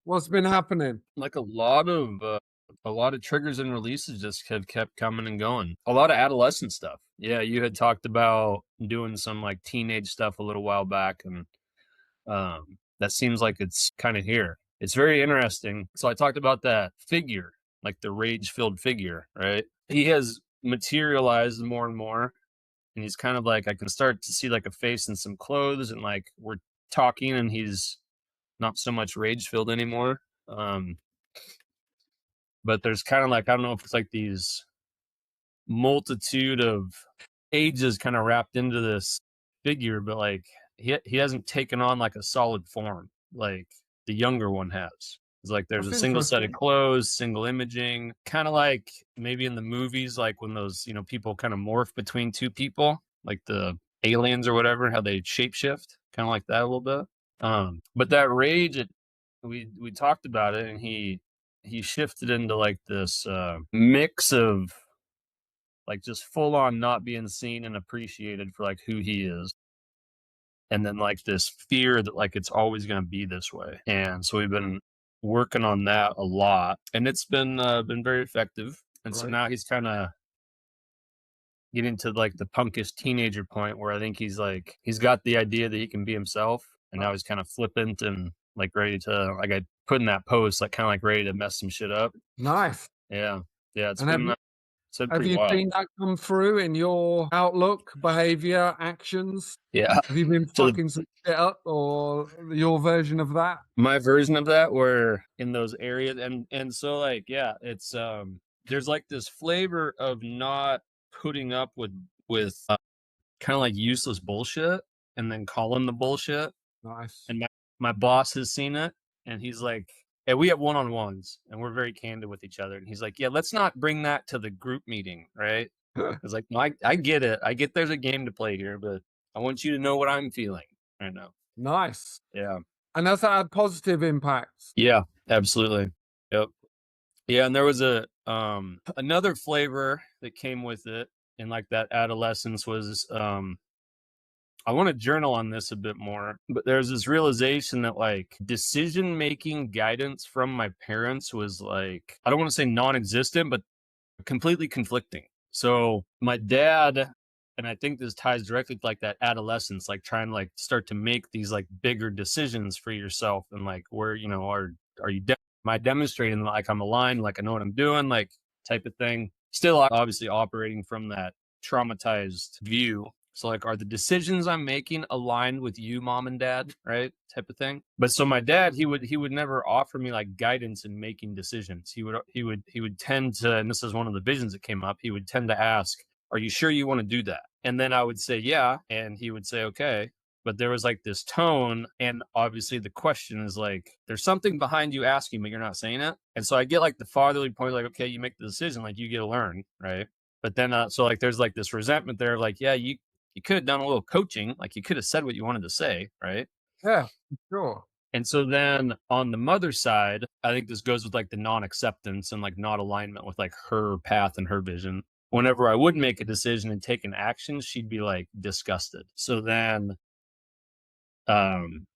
What's been happening? Like a lot of triggers and releases just have kept coming and going. A lot of adolescent stuff. Yeah, you had talked about doing some like teenage stuff a little while back, and that seems like it's kind of here. It's very interesting. So I talked about that figure, like the rage-filled figure, right? He has materialized more and more, and he's kind of like I can start to see like a face and some clothes, and like we're talking, and he's not so much rage-filled anymore. Um, but there's kind of like I don't know if it's like these multitude of ages kind of wrapped into this figure, but like he hasn't taken on like a solid form like the younger one has. It's like there's That's a single set of interesting. clothes, single imaging, kind of like maybe in the movies, like when those people kind of morph between two people, like the aliens or whatever, how they shapeshift, kind of like that a little bit. But that rage, we talked about it, and he shifted into like this mix of like just full on not being seen and appreciated for like who he is, and then like this fear that like it's always going to be this way. And so we've been working on that a lot, and it's been very effective. And so Right. now he's kind of getting to like the punkish teenager point where I think he's like he's got the idea that he can be himself, and now he's kind of flippant and like ready to like I put in that post like kind of like ready to mess some shit up. Nice. Yeah, yeah, And have you it's been have pretty you wild. seen that come through in your outlook, behavior, actions? Yeah. Have you been So the fucking some shit up or your version of that? My version of that were in those areas, and so, like, yeah, it's, there's, like, this flavor of not putting up with kinda, like, useless bullshit and then calling the bullshit, Nice. and my boss has seen it, and he's like and we have one-on-ones, and we're very candid with each other, and he's like, "Yeah, let's not bring that to the group meeting, right?" It's like, "No, I get it. I get there's a game to play here, but I want you to know what I'm feeling right now." Nice. Yeah. And has that had positive impacts? Yeah, absolutely. Yep. Yeah, and there was a another flavor that came with it in like that adolescence was I want to journal on this a bit more, but there's this realization that like decision making guidance from my parents was like I don't want to say non-existent, but completely conflicting. So my dad, and I think this ties directly to like that adolescence, like trying to like start to make these like bigger decisions for yourself, and like where are you am I demonstrating like I'm aligned, like I know what I'm doing, like type of thing. Still obviously operating from that traumatized view. So like are the decisions I'm making aligned with you, mom and dad, right? Type of thing. But so my dad, he would never offer me like guidance in making decisions. He would tend to, and this is one of the visions that came up, he would tend to ask, "Are you sure you want to do that?" And then I would say, "Yeah." And he would say, "Okay." But there was like this tone, and obviously the question is like, there's something behind you asking, but you're not saying it. And so I get like the fatherly point, like, okay, you make the decision, like you get to learn, right? But then so like there's like this resentment there, like, yeah, you could have done a little coaching, like you could have said what you wanted to say, right? Yeah, sure. And so then on the mother side, I think this goes with like the non-acceptance and like not alignment with like her path and her vision. Whenever I would make a decision and take an action, she'd be like disgusted. So then um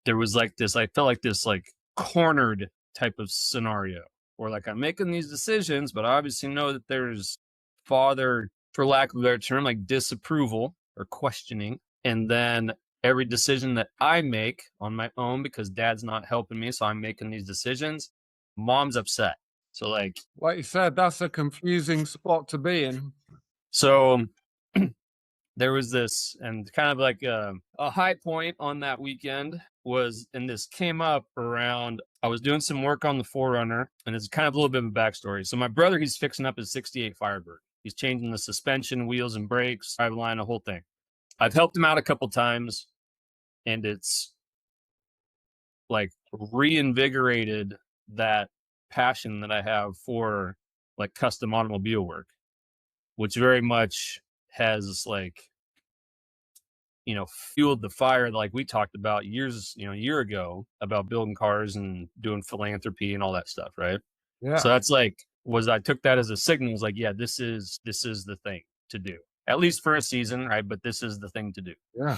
there was like this, I felt like this like cornered type of scenario where like I'm making these decisions, but I obviously know that there's father, for lack of a better term, like disapproval or questioning. And then every decision that I make on my own because dad's not helping me, so I'm making these decisions, mom's upset. So like Like you said, that's a confusing spot to be in. so there was this, and kind of like a high point on that weekend was, and this came up around, I was doing some work on the Forerunner, and it's kind of a little bit of a backstory. So my brother, he's fixing up his 68 Firebird. He's changing the suspension, wheels and brakes, drive line, the whole thing. I've helped him out a couple times, and it's like reinvigorated that passion that I have for like custom automobile work, which very much has like fueled the fire like we talked about a year ago about building cars and doing philanthropy and all that stuff, right? So Yeah, that's like was I took that as a signal, was like, yeah, this is the thing to do. At least for a season, right? But this is the thing to do. yeah.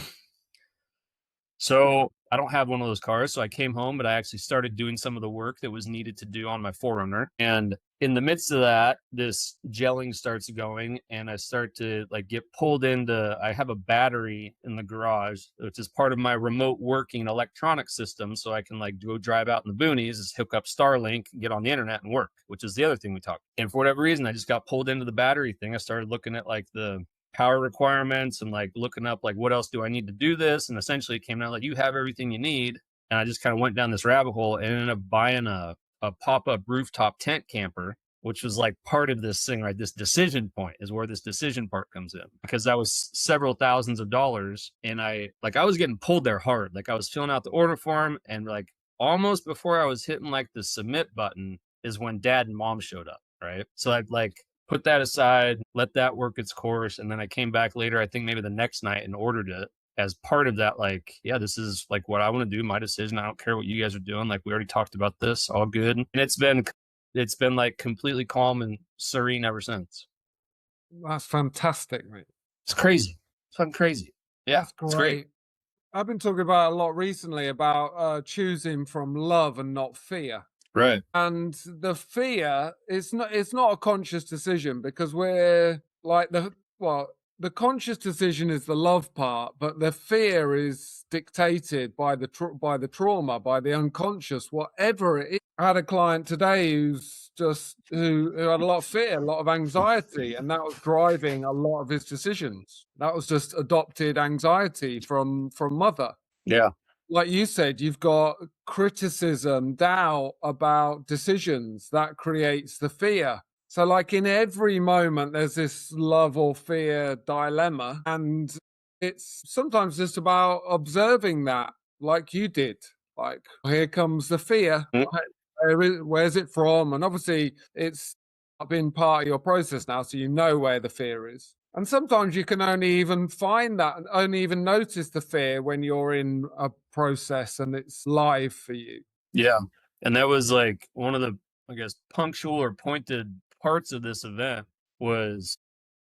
So I don't have one of those cars. So I came home, but I actually started doing some of the work that was needed to do on my 4Runner. And in the midst of that, this gelling starts going, and I start to like get pulled into, I have a battery in the garage, which is part of my remote working electronic system. So I can like go drive out in the boonies, just hook up Starlink, get on the internet and work, which is the other thing we talked. And for whatever reason, I just got pulled into the battery thing. I started looking at like the power requirements and like looking up like what else do I need to do this, and essentially it came out like you have everything you need. And I just kind of went down this rabbit hole and ended up buying a pop-up rooftop tent camper, which was like part of this thing, right? This decision point is where this decision part comes in, because that was several thousands of dollars. And I was getting pulled there hard. Like I was filling out the order form, and like almost before I was hitting like the submit button is when dad and mom showed up, right? So I'd like put that aside, let that work its course. And then I came back later, I think maybe the next night, and ordered it as part of that. Like, yeah, this is like what I want to do, my decision. I don't care what you guys are doing. Like we already talked about this, all good. And it's been like completely calm and serene ever since. That's fantastic, mate. It's crazy. It's fucking crazy. Yeah, That's it's great. I've been talking about a lot recently about choosing from love and not fear. Right. And the fear, it's not a conscious decision, because we're like the conscious decision is the love part, but the fear is dictated by the trauma, by the unconscious, whatever it is. I had a client today who had a lot of fear, a lot of anxiety, and that was driving a lot of his decisions. That was just adopted anxiety from mother. Yeah. Like you said, you've got criticism, doubt about decisions that creates the fear. So like in every moment, there's this love or fear dilemma. And it's sometimes just about observing that, like you did. Like, here comes the fear. Where's it from? And obviously it's been part of your process now, so you know where the fear is. And sometimes you can only even find that, only even notice the fear when you're in a process and it's live for you. Yeah. And that was like one of the, I guess, punctual or pointed parts of this event was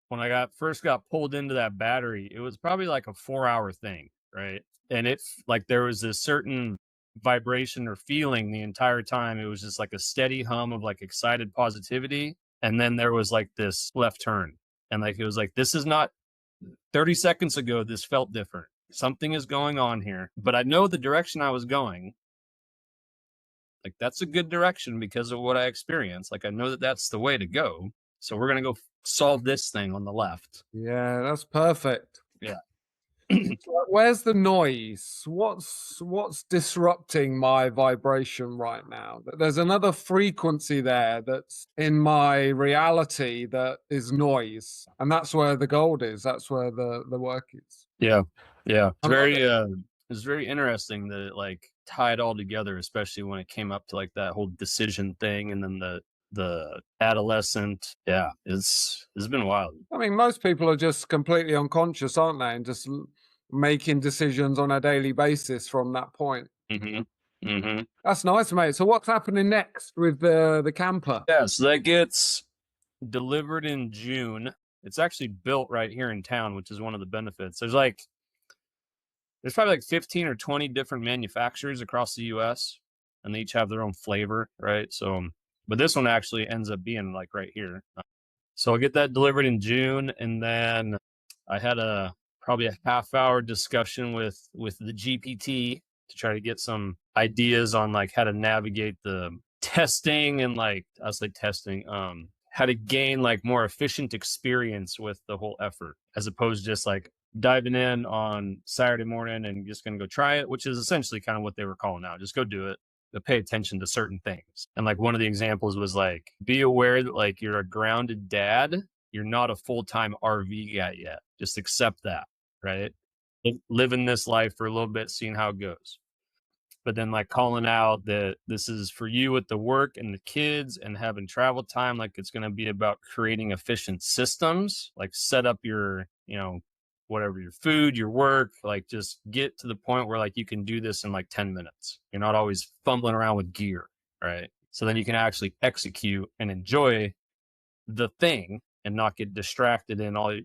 when I first got pulled into that battery. It was probably like a 4-hour thing, right? And it's like there was this certain vibration or feeling the entire time. It was just like a steady hum of like excited positivity. And then there was like this left turn. And like it was like, this is not 30 seconds ago, this felt different. Something is going on here. But I know the direction I was going. Like that's a good direction because of what I experienced. Like I know that that's the way to go. So we're going to go solve this thing on the left. Yeah, that's perfect. Yeah. Where's the noise? What's disrupting my vibration right now? There's another frequency there that's in my reality that is noise. And that's where the gold is. That's where the work is. Yeah. Yeah. It's very interesting that it like tied all together, especially when it came up to like that whole decision thing and then the adolescent. Yeah, it's been wild. I mean, most people are just completely unconscious, aren't they? And just making decisions on a daily basis from that point. Mm-hmm. Mm-hmm. That's nice, mate. So what's happening next with the camper? Yeah, so that gets delivered in June. It's actually built right here in town, which is one of the benefits. There's probably like 15 or 20 different manufacturers across the US, and they each have their own flavor, right? So, but this one actually ends up being like right here. So I'll get that delivered in June. And then I had probably a half-hour discussion with the GPT to try to get some ideas on like how to navigate the testing and like how to gain like more efficient experience with the whole effort, as opposed to just like diving in on Saturday morning and just going to go try it, which is essentially kind of what they were calling out. Just go do it, but pay attention to certain things. And like one of the examples was like, be aware that like you're a grounded dad. You're not a full-time RV guy yet. Just accept that, right? Living this life for a little bit, seeing how it goes. But then like calling out that this is for you with the work and the kids and having travel time. Like it's going to be about creating efficient systems, like set up your, whatever, your food, your work, like just get to the point where like you can do this in like 10 minutes. You're not always fumbling around with gear, right? So then you can actually execute and enjoy the thing and not get distracted in all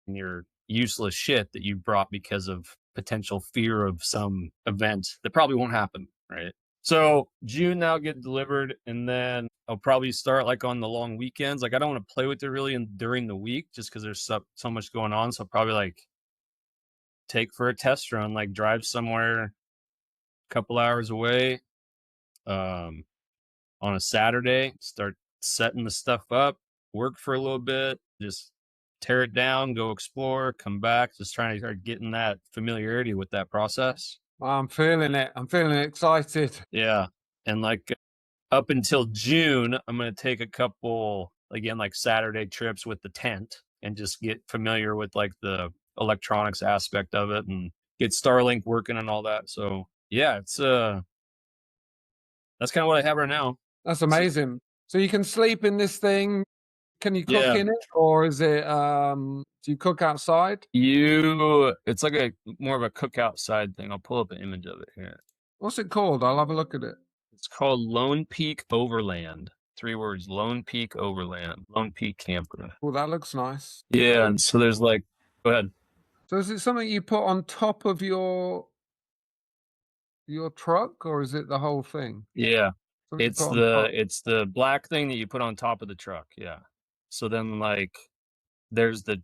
your useless shit that you brought because of potential fear of some event that probably won't happen, right? So June now get delivered, and then I'll probably start like on the long weekends. Like I don't want to play with it really during the week just because there's so much going on. So I'll probably like take for a test run, like drive somewhere a couple hours away on a Saturday, start setting the stuff up, work for a little bit, just tear it down, go explore, come back, just trying to start getting that familiarity with that process. I'm feeling it. I'm feeling excited. Yeah. And like up until June, I'm going to take a couple, again, like Saturday trips with the tent and just get familiar with like the electronics aspect of it and get Starlink working and all that. So yeah, it's that's kind of what I have right now. That's amazing. So you can sleep in this thing. Can you cook Yeah. in it, or is it do you cook outside? It's like a more of a cookout side thing. I'll pull up an image of it here. What's it called? I'll have a look at it. It's called Lone Peak Overland. 3 words, Lone Peak Overland, Lone Peak Camper. Well, that looks nice. Yeah, and so there's like, go ahead. So is it something you put on top of your truck, or is it the whole thing? Yeah, Something you it's put on top? the black thing that you put on top of the truck. Yeah. So then like there's the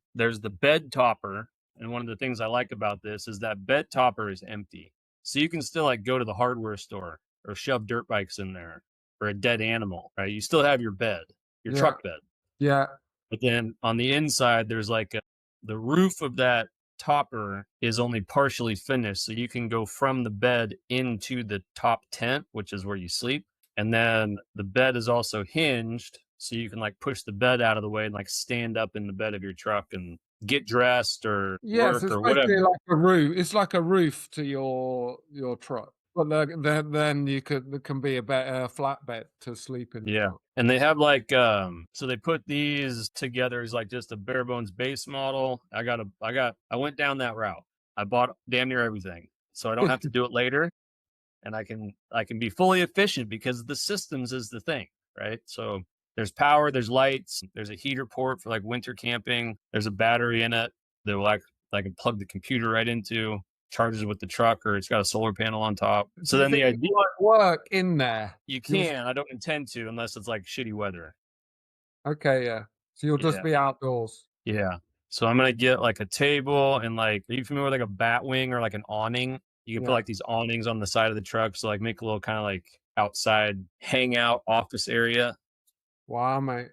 bed topper, and one of the things I like about this is that bed topper is empty. So you can still like go to the hardware store or shove dirt bikes in there or a dead animal, right? You still have your bed, your Yeah. truck bed. Yeah. But then on the inside, there's like the roof of that topper is only partially finished. So you can go from the bed into the top tent, which is where you sleep. And then the bed is also hinged. So you can like push the bed out of the way and like stand up in the bed of your truck and get dressed or Yes, work it's or basically whatever. like a roof. It's like a roof to your truck. But then there can be a better flatbed to sleep in. Yeah. And they have like so they put these together as like just a bare bones base model. I went down that route. I bought damn near everything. So I don't have to do it later. And I can be fully efficient because the systems is the thing, right? So there's power, there's lights, there's a heater port for like winter camping, there's a battery in it that will I can plug the computer right into, charges with the truck, or it's got a solar panel on top. So then the idea work in there. you can, I don't intend to unless it's like shitty weather. Okay, yeah. So you'll just be outdoors. Yeah. So I'm gonna get like a table and like, are you familiar with like a bat wing or like an awning? You can put like these awnings on the side of the truck, so like make a little kind of like outside hangout office area. Wow, mate.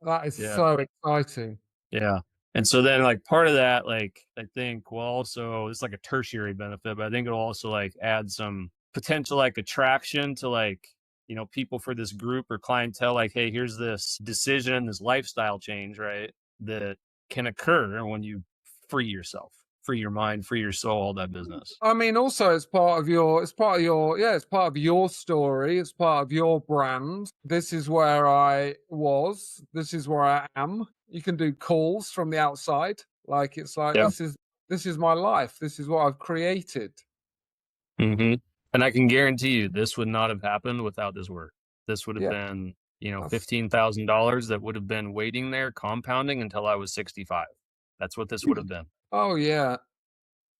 That is so exciting. Yeah. And so then like part of that, like I think will also, it's like a tertiary benefit, but I think it'll also like add some potential like attraction to like, you know, people for this group or clientele, like, hey, here's this decision, this lifestyle change, right? That can occur when you free yourself, free your mind, free your soul, all that business. I mean, also it's part of your story. It's part of your brand. This is where I was. This is where I am. You can do calls from the outside. Like it's like this is my life. This is what I've created. Mm-hmm. And I can guarantee you this would not have happened without this work. This would have been, you know, $15,000 that would have been waiting there compounding until I was 65. That's what this would have been. Oh yeah.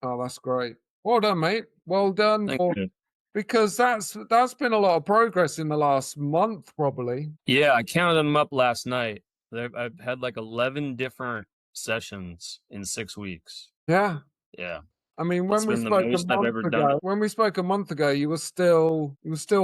Oh, that's great. Well done, mate. Well done. Thank you. Because that's been a lot of progress in the last month, probably. Yeah, I counted them up last night. I've had like 11 different sessions in 6 weeks. Yeah. Yeah. I mean, when we spoke a month ago, you were still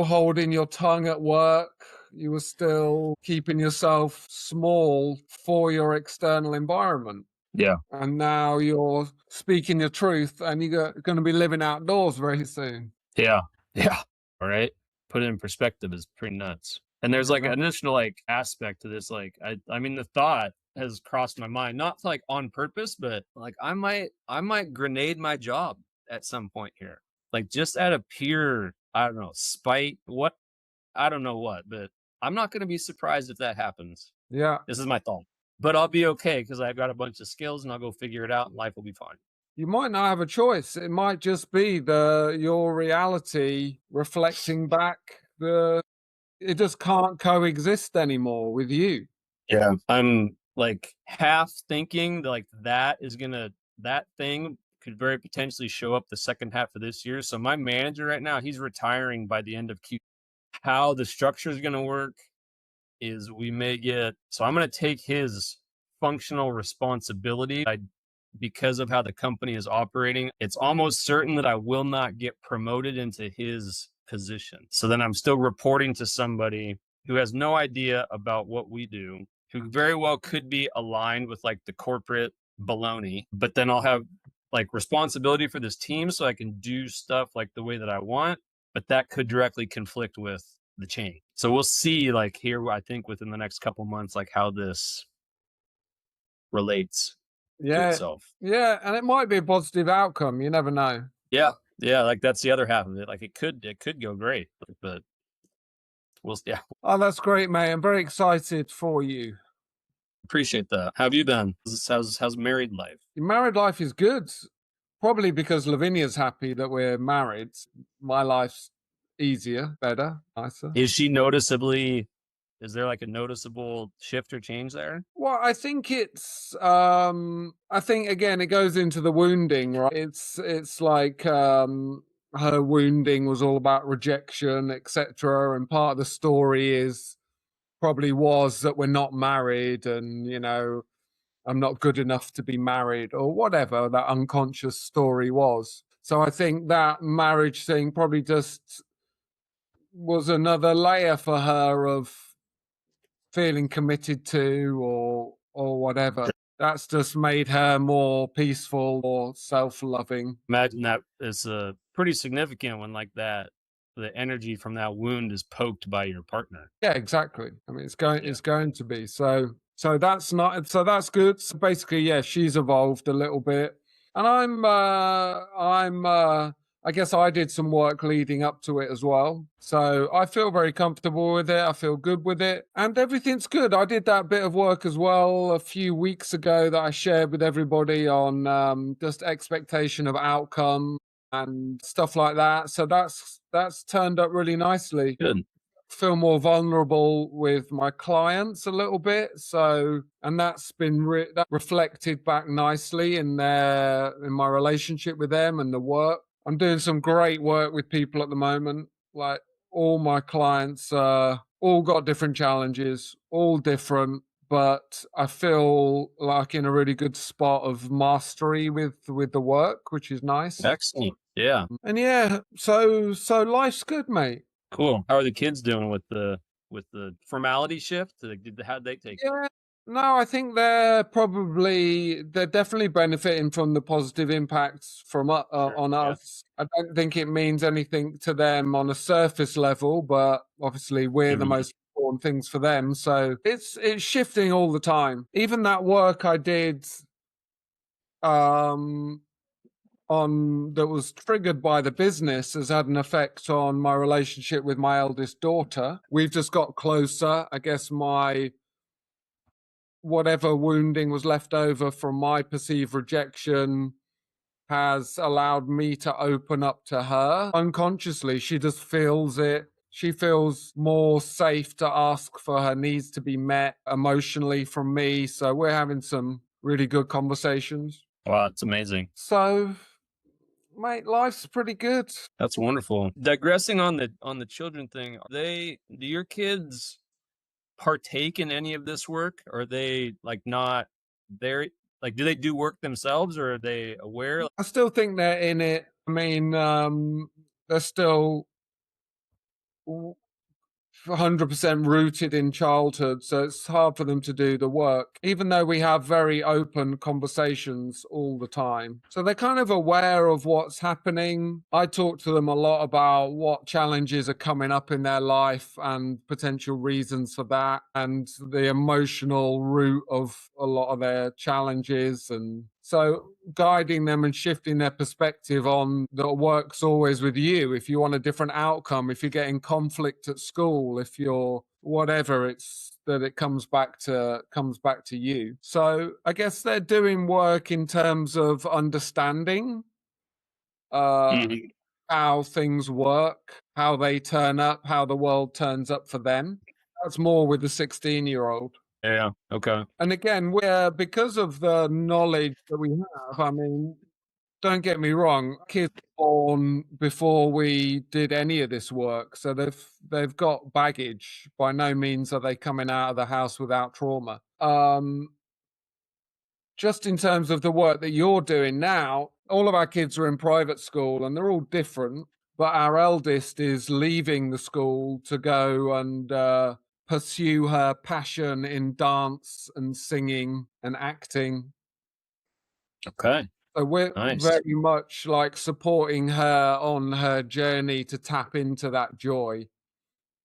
holding your tongue at work. You were still keeping yourself small for your external environment. Yeah. And now you're speaking your truth, and you're going to be living outdoors very soon. Yeah. Yeah. All right. Put it in perspective is pretty nuts. And there's like an additional like aspect to this. Like, I mean, the thought has crossed my mind, not like on purpose, but like I might grenade my job at some point here. Like just out of pure, I don't know, spite, I don't know what, but I'm not going to be surprised if that happens. Yeah. This is my thought. But I'll be okay because I've got a bunch of skills and I'll go figure it out and life will be fine. You might not have a choice. It might just be your reality reflecting back it just can't coexist anymore with you. Yeah. I'm like half thinking like that thing could very potentially show up the second half of this year. So my manager right now, he's retiring by the end of Q. How the structure is going to work is we may get, so I'm going to take his functional responsibility. Because of how the company is operating, it's almost certain that I will not get promoted into his position. So then I'm still reporting to somebody who has no idea about what we do, who very well could be aligned with like the corporate baloney, but then I'll have like responsibility for this team so I can do stuff like the way that I want, but that could directly conflict with the chain. So we'll see like here, I think within the next couple months, like how this relates to Yeah, itself. yeah, and it might be a positive outcome. You never know. Yeah. Yeah. Like that's the other half of it. Like it could go great, but we'll, yeah, Oh, that's great, mate. I'm very excited for you. appreciate that. How have you been? How's married life? Your married life is good. Probably because Lavinia's happy that we're married. My life's easier, better, nicer. Is there like a noticeable shift or change there? Well, I think it's I think again it goes into the wounding, right? It's like her wounding was all about rejection, etc. And part of the story was that we're not married and I'm not good enough to be married or whatever that unconscious story was. So I think that marriage thing probably just was another layer for her of feeling committed to or whatever. That's just made her more peaceful or self-loving. Imagine that is pretty significant when like that, the energy from that wound is poked by your partner. Yeah, exactly. I mean, it's going to be. So that's good. So basically, yeah, she's evolved a little bit. And I guess I did some work leading up to it as well. So I feel very comfortable with it. I feel good with it. And everything's good. I did that bit of work as well a few weeks ago that I shared with everybody on just expectation of outcome and stuff like that. So that's turned up really nicely. Good. Feel more vulnerable with my clients a little bit. So, and that's been that reflected back nicely in my relationship with them and the work. I'm doing some great work with people at the moment. Like all my clients, all got different challenges, all different, but I feel like in a really good spot of mastery with the work, which is nice. Excellent. Yeah. And yeah, so life's good, mate. Cool. How are the kids doing with the formality shift? How'd they take it? Yeah, no, I think they're definitely benefiting from the positive impacts from on yeah. us. I don't think it means anything to them on a surface level, but obviously we're the most important things for them. So it's shifting all the time. Even that work I did that was triggered by the business has had an effect on my relationship with my eldest daughter. We've just got closer. I guess my whatever wounding was left over from my perceived rejection has allowed me to open up to her unconsciously. She just feels it. She feels more safe to ask for her needs to be met emotionally from me. So we're having some really good conversations. Wow, that's amazing. So, mate, life's pretty good. That's wonderful. Digressing on the children thing, do your kids partake in any of this work? Or are they like not there? Like, do they do work themselves or are they aware? I still think they're in it. I mean, they're still 100% rooted in childhood, so it's hard for them to do the work, even though we have very open conversations all the time. So they're kind of aware of what's happening. I talk to them a lot about what challenges are coming up in their life and potential reasons for that, and the emotional root of a lot of their challenges. And so guiding them and shifting their perspective on that works always with you. If you want a different outcome, if you're getting conflict at school, if you're whatever, it's that it comes back to you. So I guess they're doing work in terms of understanding how things work, how they turn up, how the world turns up for them. That's more with the 16-year-old. Yeah. Okay. And again, because of the knowledge that we have, I mean, don't get me wrong, kids were born before we did any of this work, so they've got baggage. By no means are they coming out of the house without trauma. Just in terms of the work that you're doing now, all of our kids are in private school and they're all different, but our eldest is leaving the school to go and pursue her passion in dance and singing and acting. Okay. So we're Nice. very much like supporting her on her journey to tap into that joy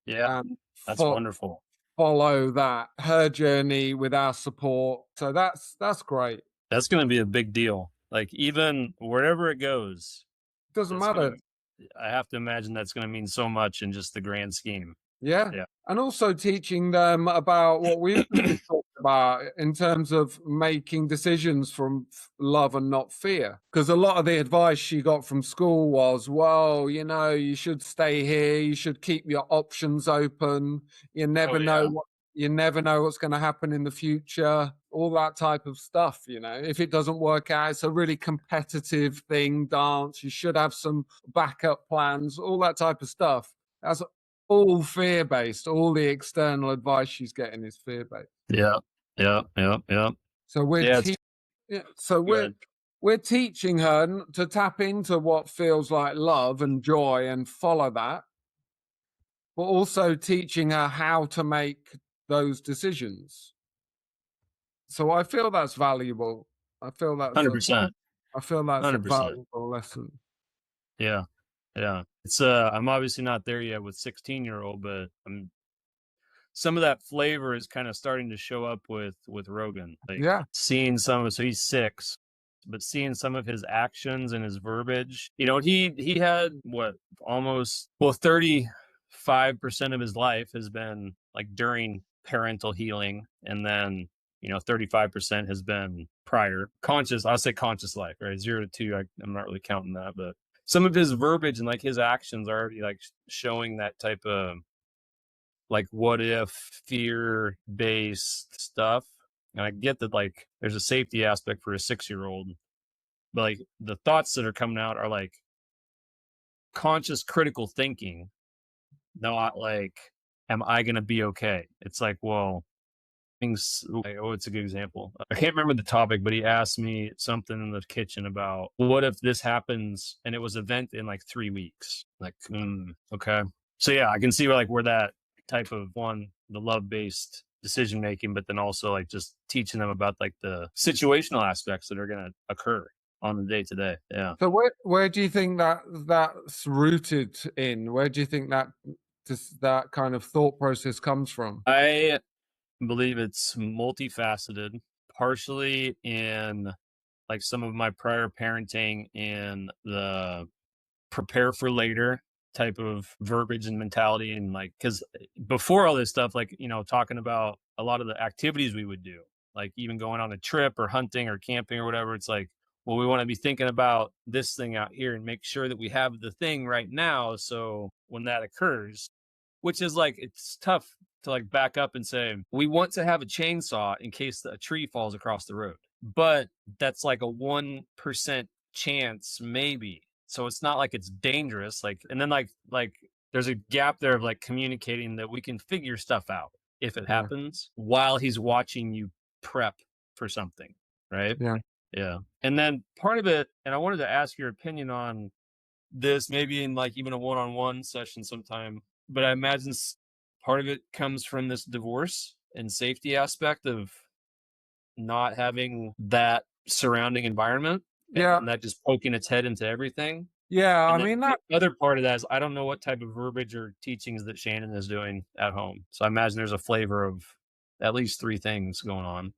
Yeah. and That's wonderful. follow that, her journey with our support. So that's great. That's going to be a big deal. Like, even wherever it goes, Doesn't that's matter. I have to imagine that's going to mean so much in just the grand scheme. Yeah. Yeah. And also teaching them about what we've talked about in terms of making decisions from love and not fear. Because a lot of the advice she got from school was, well, you know, you should stay here, you should keep your options open. You never know you never know what's going to happen in the future, all that type of stuff. You know, if it doesn't work out, it's a really competitive thing, dance. You should have some backup plans, all that type of stuff. That's all fear based. All the external advice she's getting is fear based. Yeah. So we're teaching her to tap into what feels like love and joy and follow that, but also teaching her how to make those decisions. So I feel that's valuable. I feel that's 100%. I feel that's a 100%. valuable lesson. Yeah. Yeah. It's I'm obviously not there yet with 16-year-old, but some of that flavor is kind of starting to show up with Rogan. Like, Yeah. seeing so he's 6, but seeing some of his actions and his verbiage, you know, he had almost 35% of his life has been like during parental healing, and then, you know, 35% has been prior conscious. I'll say conscious life, right? 0 to 2. I'm not really counting that, but some of his verbiage and like his actions are already like showing that type of like what if fear based stuff. And I get that like there's a safety aspect for a 6-year-old, but like the thoughts that are coming out are like conscious critical thinking, not like, am I going to be okay? It's like, well, things, it's a good example. I can't remember the topic, but he asked me something in the kitchen about what if this happens and it was an event in like 3 weeks? Like, okay. So yeah, I can see where that type of the love-based decision making, but then also like just teaching them about like the situational aspects that are going to occur on the day to day. Yeah. So where do you think that's rooted in? Where do you think that kind of thought process comes from? I believe it's multifaceted, partially in like some of my prior parenting and the prepare for later type of verbiage and mentality. And like, because before all this stuff, like, you know, talking about a lot of the activities we would do, like even going on a trip or hunting or camping or whatever, it's like, well, we want to be thinking about this thing out here and make sure that we have the thing right now. So when that occurs, which is like, it's tough to like back up and say, we want to have a chainsaw in case a tree falls across the road, but that's like a 1% chance maybe. So it's not like it's dangerous. Like, and then like there's a gap there of like communicating that we can figure stuff out if it happens while he's watching you prep for something. Right. Yeah. Yeah. And then part of it, and I wanted to ask your opinion on this, maybe in like even a one-on-one session sometime, but I imagine part of it comes from this divorce and safety aspect of not having that surrounding environment. Yeah. And that just poking its head into everything. Yeah. And I mean, the other part of that is I don't know what type of verbiage or teachings that Shannon is doing at home. So I imagine there's a flavor of at least 3 things going on.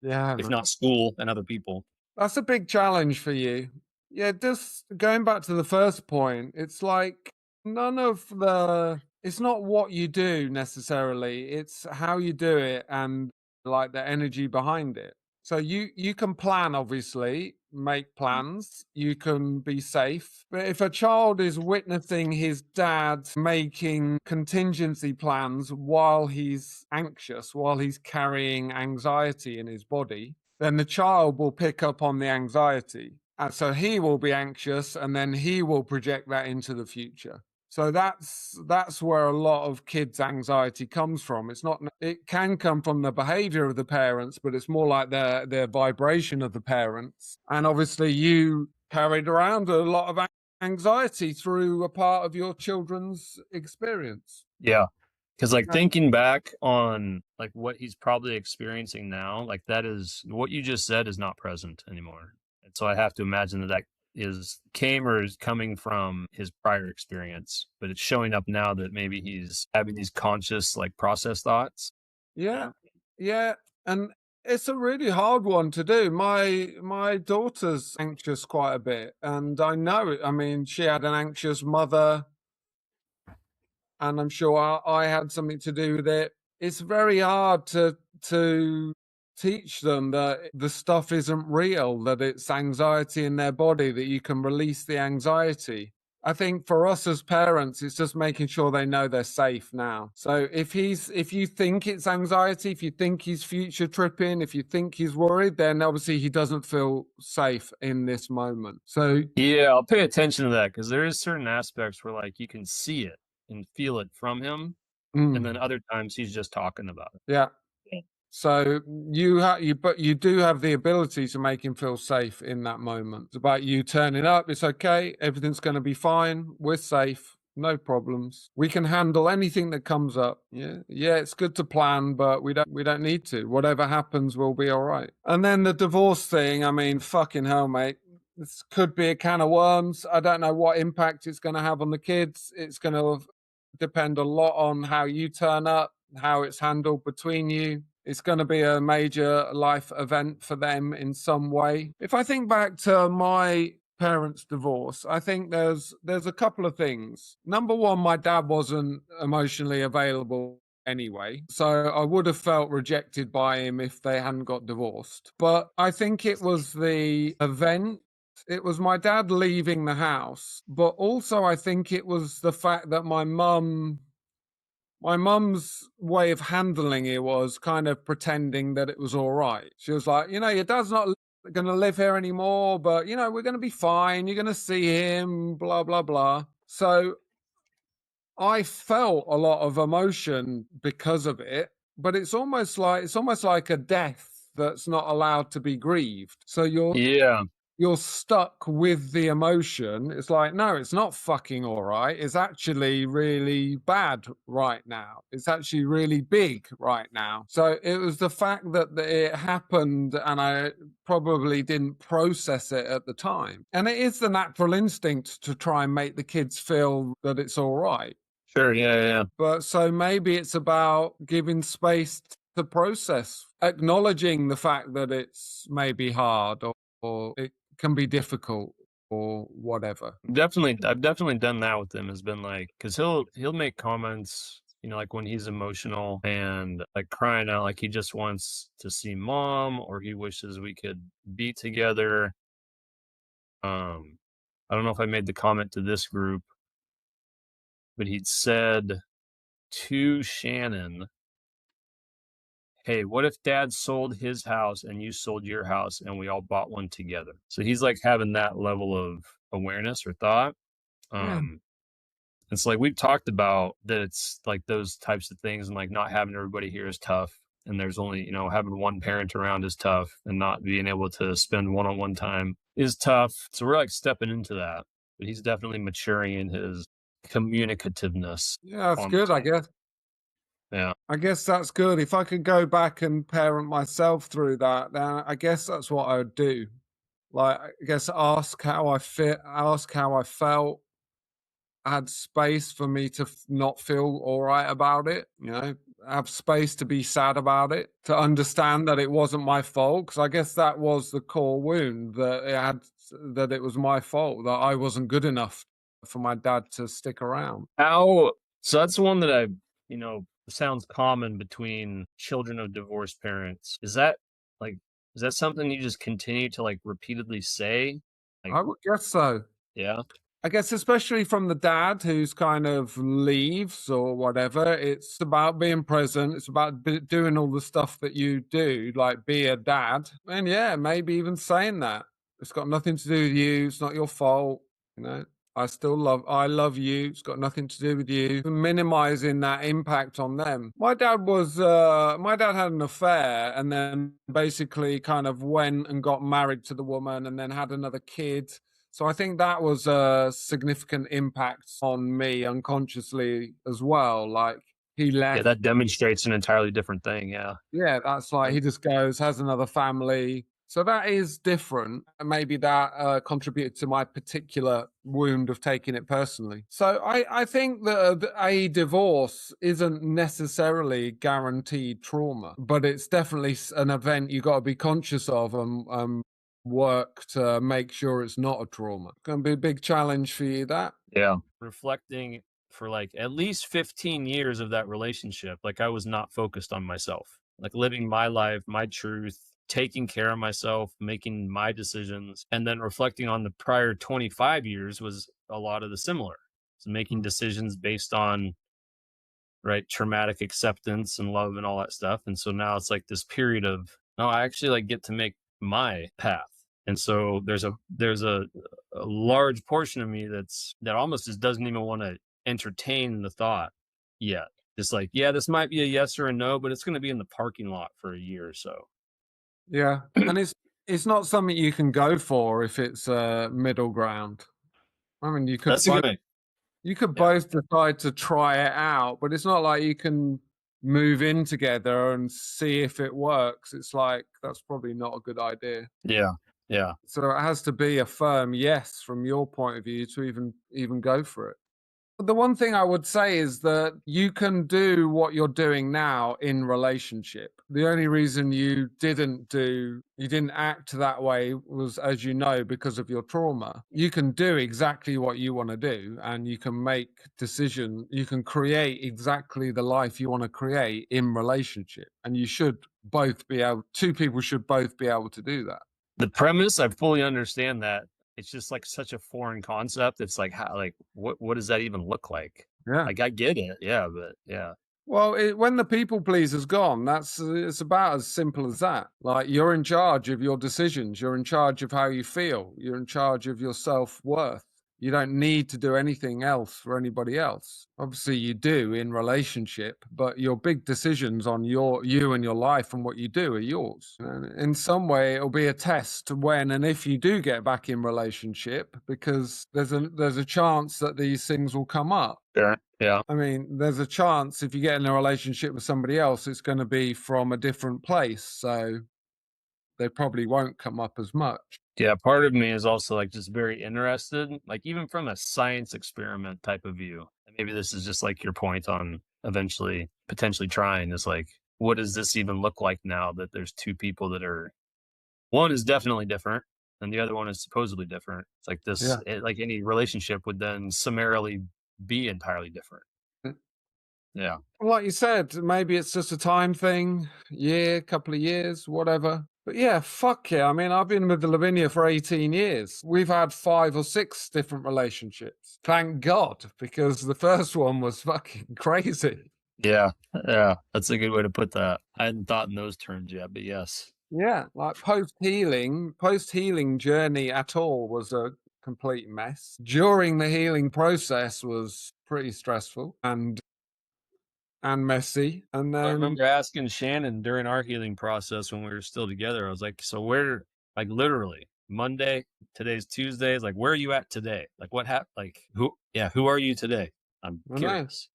Yeah. If not school and other people. That's a big challenge for you. Yeah, just going back to the first point, it's like it's not what you do necessarily, it's how you do it and like the energy behind it. So you can plan, obviously, make plans, you can be safe. But if a child is witnessing his dad making contingency plans while he's anxious, while he's carrying anxiety in his body, then the child will pick up on the anxiety. And so he will be anxious, and then he will project that into the future. So that's where a lot of kids' anxiety comes from. It's not. It can come from the behavior of the parents, but it's more like their vibration of the parents. And obviously, you carried around a lot of anxiety through a part of your children's experience. Yeah. Because like Yeah. thinking back on like what he's probably experiencing now, like that is what you just said is not present anymore. And so I have to imagine that came or is coming from his prior experience, but it's showing up now that maybe he's having these conscious like process thoughts. Yeah. Yeah. And it's a really hard one to do. My daughter's anxious quite a bit, and I know it. I mean, she had an anxious mother, and I'm sure I had something to do with it. It's very hard to teach them that the stuff isn't real, that it's anxiety in their body, that you can release the anxiety. I think for us as parents, it's just making sure they know they're safe now. So if you think it's anxiety, if you think he's future tripping, if you think he's worried, then obviously he doesn't feel safe in this moment. So yeah, I'll pay attention to that because there is certain aspects where like you can see it and feel it from him, and then other times he's just talking about it. Yeah. So but you do have the ability to make him feel safe in that moment. It's about you turning up. It's okay. Everything's going to be fine. We're safe. No problems. We can handle anything that comes up. Yeah. It's good to plan, but we don't need to. Whatever happens will be all right. And then the divorce thing. I mean, fucking hell, mate. This could be a can of worms. I don't know what impact it's going to have on the kids. It's going to depend a lot on how you turn up, how it's handled between you. It's going to be a major life event for them in some way. If I think back to my parents' divorce, I think there's a couple of things. Number one, my dad wasn't emotionally available anyway, so I would have felt rejected by him if they hadn't got divorced. But I think it was the event. It was my dad leaving the house, but also I think it was the fact that my mum's way of handling it was kind of pretending that it was all right. She was like, your dad's not going to live here anymore, but, we're going to be fine. You're going to see him, blah, blah, blah. So I felt a lot of emotion because of it, but it's almost like a death that's not allowed to be grieved. So you're stuck with the emotion. It's like, no, it's not fucking all right. It's actually really bad right now. It's actually really big right now. So it was the fact that it happened and I probably didn't process it at the time. And it is the natural instinct to try and make the kids feel that it's all right. Sure, yeah. But so maybe it's about giving space to process, acknowledging the fact that it's maybe hard or it can be difficult or whatever. I've definitely done that with him. Has been like, because he'll make comments, like when he's emotional and like crying out, like he just wants to see mom or he wishes we could be together. I don't know if I made the comment to this group, but he'd said to Shannon, hey, what if dad sold his house and you sold your house and we all bought one together? So he's like having that level of awareness or thought. It's like we've talked about that it's like those types of things and like not having everybody here is tough. And there's only, having one parent around is tough and not being able to spend one-on-one time is tough. So we're like stepping into that, but he's definitely maturing in his communicativeness. Yeah, that's good, I guess. Yeah. I guess that's good. If I could go back and parent myself through that, then I guess that's what I would do. Like, I guess ask how I felt, had space for me to not feel all right about it, have space to be sad about it, to understand that it wasn't my fault. Because I guess that was the core wound, that it was my fault, that I wasn't good enough for my dad to stick around. So that's one that sounds common between children of divorced parents. Is that something you just continue to like repeatedly say? I would guess so. Yeah. I guess especially from the dad who's kind of leaves or whatever, it's about being present. It's about doing all the stuff that you do, like be a dad. And yeah, maybe even saying that. It's got nothing to do with you. It's not your fault. You know, I love you. It's got nothing to do with you. Minimizing that impact on them. My dad had an affair and then basically kind of went and got married to the woman and then had another kid. So I think that was a significant impact on me unconsciously as well. Like he left. Yeah, that demonstrates an entirely different thing. Yeah. Yeah, that's like he just goes, has another family. So that is different. And maybe that contributed to my particular wound of taking it personally. So I think that a divorce isn't necessarily guaranteed trauma, but it's definitely an event you got to be conscious of and work to make sure it's not a trauma. Going to be a big challenge for you, that. Yeah. Reflecting for like at least 15 years of that relationship, like I was not focused on myself, like living my life, my truth, taking care of myself, making my decisions. And then reflecting on the prior 25 years was a lot of the similar. So making decisions based on right traumatic acceptance and love and all that stuff. And so now it's like this period of no, I actually like get to make my path. And so there's a large portion of me that almost just doesn't even want to entertain the thought yet. Just like, yeah, this might be a yes or a no, but it's going to be in the parking lot for a year or so. Yeah, and it's not something you can go for if it's a middle ground. I mean, you could both decide to try it out, but it's not like you can move in together and see if it works. It's like that's probably not a good idea. Yeah. Yeah. So it has to be a firm yes from your point of view to even go for it. The one thing I would say is that you can do what you're doing now in relationship. The only reason you didn't act that way was, as you know, because of your trauma. You can do exactly what you want to do and you can make decisions. You can create exactly the life you want to create in relationship. And two people should both be able to do that. The premise, I fully understand that. It's just like such a foreign concept. It's like, how, like, what does that even look like? Yeah. Like, I get it. Yeah. But yeah. Well, when the people pleaser's gone, it's about as simple as that. Like you're in charge of your decisions. You're in charge of how you feel. You're in charge of your self-worth. You don't need to do anything else for anybody else. Obviously you do in relationship, but your big decisions on you and your life and what you do are yours. And in some way it'll be a test when and if you do get back in relationship, because there's a chance that these things will come up. Sure. Yeah. I mean, there's a chance if you get in a relationship with somebody else, it's going to be from a different place. So they probably won't come up as much. Yeah, part of me is also like just very interested, like even from a science experiment type of view. And maybe this is just like your point on eventually potentially trying is like, what does this even look like now that there's two people that are, one is definitely different and the other one is supposedly different. It's like this, like any relationship would then summarily be entirely different. Yeah. Like you said, maybe it's just a time thing, couple of years, whatever. But yeah, fuck yeah. I mean, I've been with Lavinia for 18 years. We've had 5 or 6 different relationships. Thank God, because the first one was fucking crazy. Yeah. Yeah. That's a good way to put that. I hadn't thought in those terms yet, but yes. Yeah. Like post-healing journey at all was a complete mess. During the healing process was pretty stressful and messy. And then I remember asking Shannon during our healing process when we were still together, I was like, so where, like literally Monday, today's Tuesday, like, where are you at today? Like what happened? Like who are you today? I'm curious.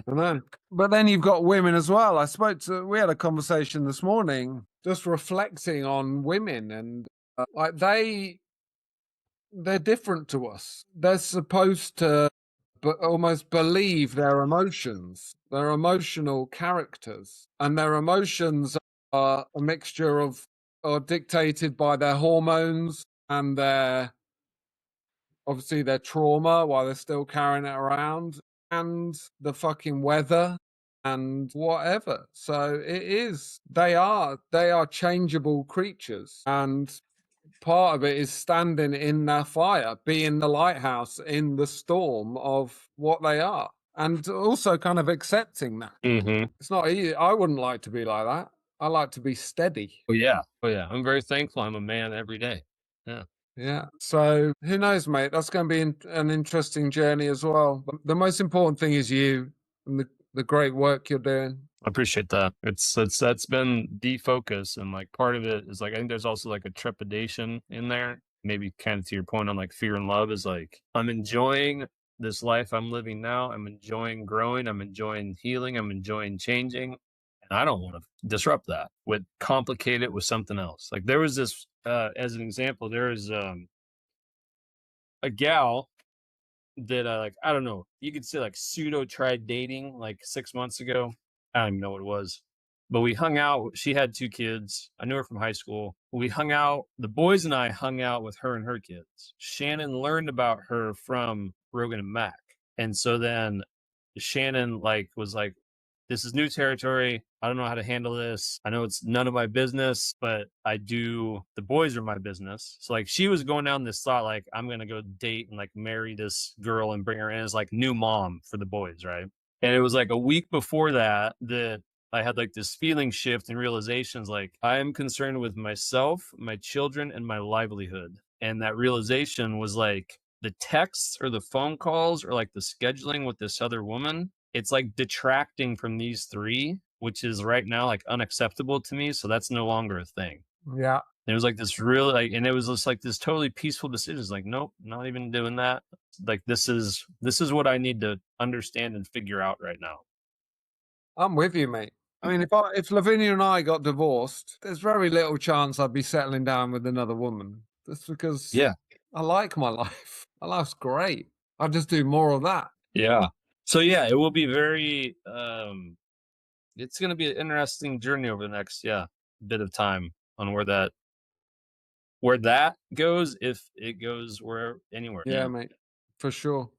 But then you've got women as well. We had a conversation this morning just reflecting on women and like they're different to us. They're supposed to almost believe their emotions. They're emotional characters, and their emotions are a mixture of, are dictated by their hormones and obviously their trauma while they're still carrying it around, and the fucking weather and whatever. So they are changeable creatures, and part of it is standing in their fire, being the lighthouse in the storm of what they are, and also kind of accepting that. It's not easy. I wouldn't like to be like that. I like to be steady. Oh yeah. I'm very thankful I'm a man every day. Yeah. So who knows, mate? That's going to be an interesting journey as well. But the most important thing is you and the great work you're doing. I appreciate that. That's been defocus, and like part of it is like I think there's also like a trepidation in there. Maybe kind of to your point on like fear and love is like I'm enjoying this life I'm living now. I'm enjoying growing. I'm enjoying healing. I'm enjoying changing. And I don't want to disrupt that with complicate it with something else. Like there was this as an example, there is a gal that like I don't know, you could say like pseudo tried dating like 6 months ago. I don't even know what it was. But we hung out. She had 2 kids. I knew her from high school. We hung out. The boys and I hung out with her and her kids. Shannon learned about her from Rogan and Mac. And so then Shannon like was like, this is new territory. I don't know how to handle this. I know it's none of my business, but the boys are my business. So like she was going down this thought, like I'm going to go date and like marry this girl and bring her in as like new mom for the boys. Right. And it was like a week before that I had like this feeling shift and realizations like I am concerned with myself, my children, and my livelihood. And that realization was like the texts or the phone calls or like the scheduling with this other woman, it's like detracting from these 3, which is right now like unacceptable to me. So that's no longer a thing. Yeah. And it was like this really like, and it was just like this totally peaceful decision. It's like, nope, not even doing that. Like this is what I need to understand and figure out right now. I'm with you, mate. I mean, if Lavinia and I got divorced, there's very little chance I'd be settling down with another woman. That's because I like my life. My life's great. I'll just do more of that. Yeah. So yeah, it will be very it's going to be an interesting journey over the next bit of time on where that goes, if it goes anywhere. Yeah, mate, for sure.